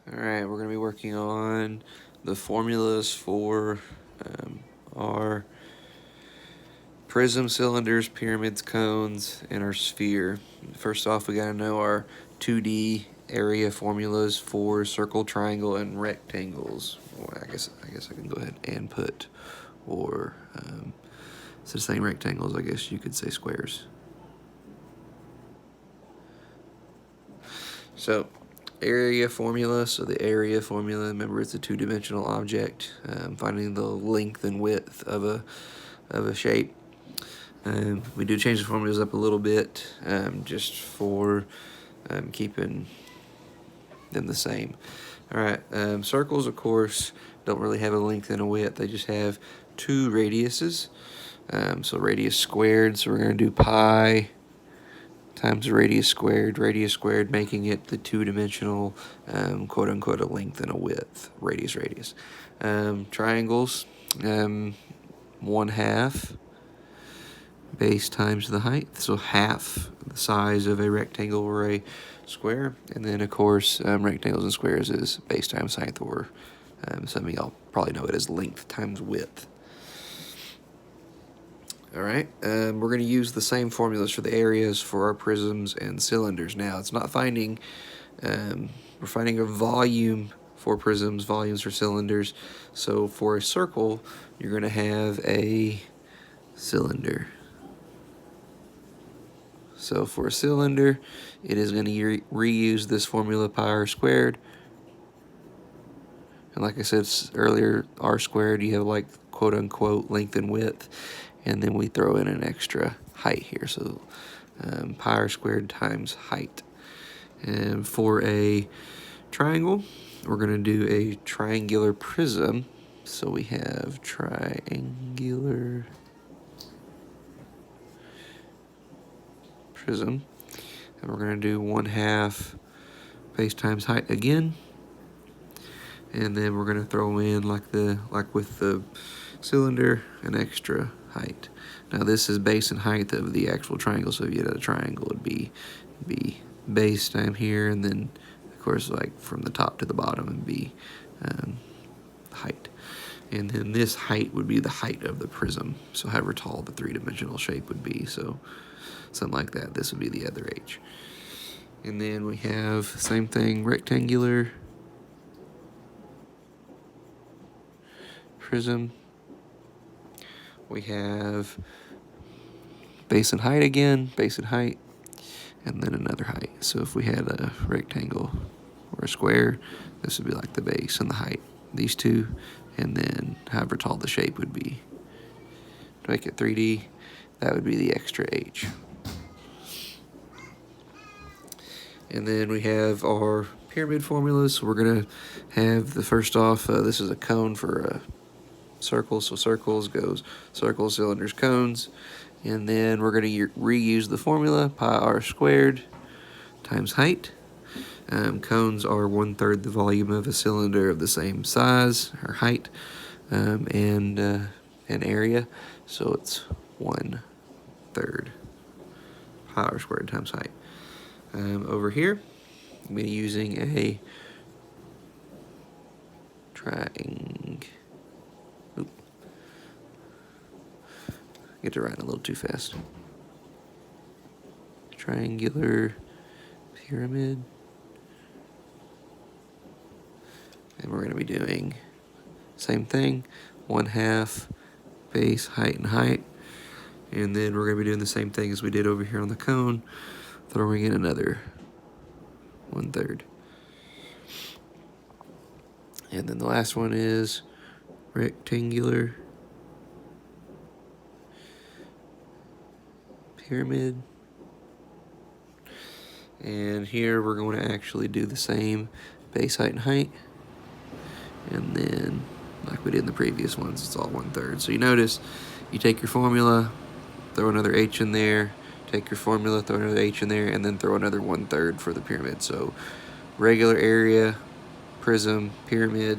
Alright, we're going to be working on the formulas for our prism, cylinders, pyramids, cones, and our sphere. First off, we got to know our 2D area formulas for circle, triangle, and rectangles. Well, I guess I can go ahead and put, or instead of saying rectangles, I guess you could say squares. So, area formula. So the area formula, remember, it's a two-dimensional object. Finding the length and width of a shape. We do change the formulas up a little bit, just for keeping them the same. All right, circles, of course, don't really have a length and a width. They just have two radiuses. So radius squared. So we're going to do pi times radius squared, making it the two-dimensional, quote-unquote, a length and a width, radius. Triangles, 1/2 base times the height, so half the size of a rectangle or a square. And then, of course, rectangles and squares is base times height, or some of y'all probably know it as length times width. Alright, we're going to use the same formulas for the areas for our prisms and cylinders. Now, it's not finding, we're finding a volume for prisms, volumes for cylinders. So for a circle, you're going to have a cylinder. So for a cylinder, it is going to reuse this formula, pi r squared. And like I said earlier, r squared, you have like quote-unquote length and width. And then we throw in an extra height here, so pi r squared times height. And for a triangle, we're going to do a triangular prism. So we have triangular prism, and we're going to do 1/2 base times height again. And then we're going to throw in, like with the cylinder, an extra height. Now this is base and height of the actual triangle, so if you had a triangle, it'd be base time here, and then of course like from the top to the bottom would be height. And then this height would be the height of the prism, so however tall the three-dimensional shape would be, so something like that. This would be the other h. And then we have same thing, rectangular prism. We have base and height again, base and height, and then another height. So if we had a rectangle or a square, this would be like the base and the height, these two, and then however tall the shape would be. To make it 3D, that would be the extra h. And then we have our pyramid formulas. So we're going to have the first off, this is a cone for a circle, so circles goes circles, cylinders, cones. And then we're going to reuse the formula, pi r squared times height. Cones are 1/3 the volume of a cylinder of the same size or height, and an area, so it's 1/3 pi r squared times height. Over here, I'm going to be using a get to writing a little too fast. Triangular pyramid. And we're going to be doing same thing, 1/2 base, height, and height. And then we're going to be doing the same thing as we did over here on the cone, throwing in another 1/3. And then the last one is rectangular pyramid. And here we're going to actually do the same base, height, and height. And then, like we did in the previous ones, it's all 1/3. So you notice, you take your formula, throw another h in there, take your formula, throw another h in there, and then throw another 1/3 for the pyramid. So regular area, prism, pyramid,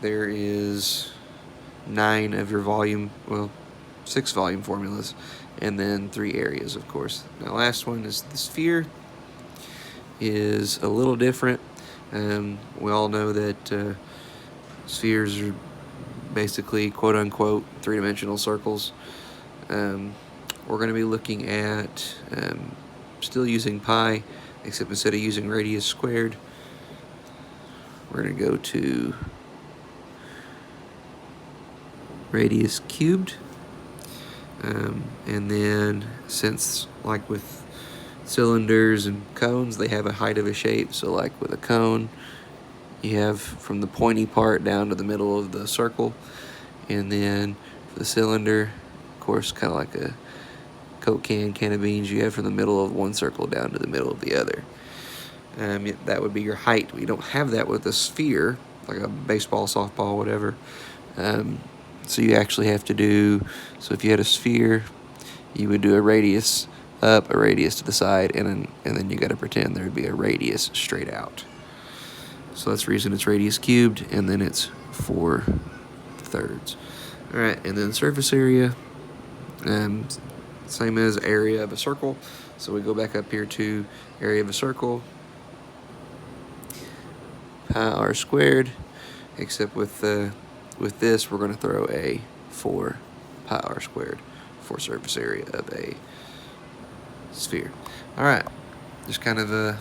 there is 9 of your volume, well, 6 volume formulas, and then 3 areas, of course. Now last one is the sphere. Is a little different. We all know that spheres are basically quote-unquote three-dimensional circles. We're going to be looking at still using pi, except instead of using radius squared, we're going to go to radius cubed. And then, since like with cylinders and cones, they have a height of a shape, so like with a cone, you have from the pointy part down to the middle of the circle, and then for the cylinder, of course, kind of like a Coke can of beans, you have from the middle of one circle down to the middle of the other. That would be your height. We don't have that with a sphere, like a baseball, softball, whatever. So you actually have to do, so if you had a sphere, you would do a radius up, a radius to the side, and then you got to pretend there would be a radius straight out. So that's the reason it's radius cubed, and then it's 4/3. All right, and then surface area, same as area of a circle. So we go back up here to area of a circle, pi r squared, except with this we're going to throw a 4 pi r squared for surface area of a sphere. All right, just kind of a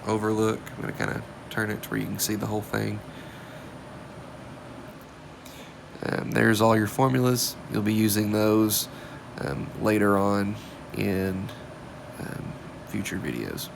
overlook. I'm going to kind of turn it to where you can see the whole thing. There's all your formulas. You'll be using those later on in future videos.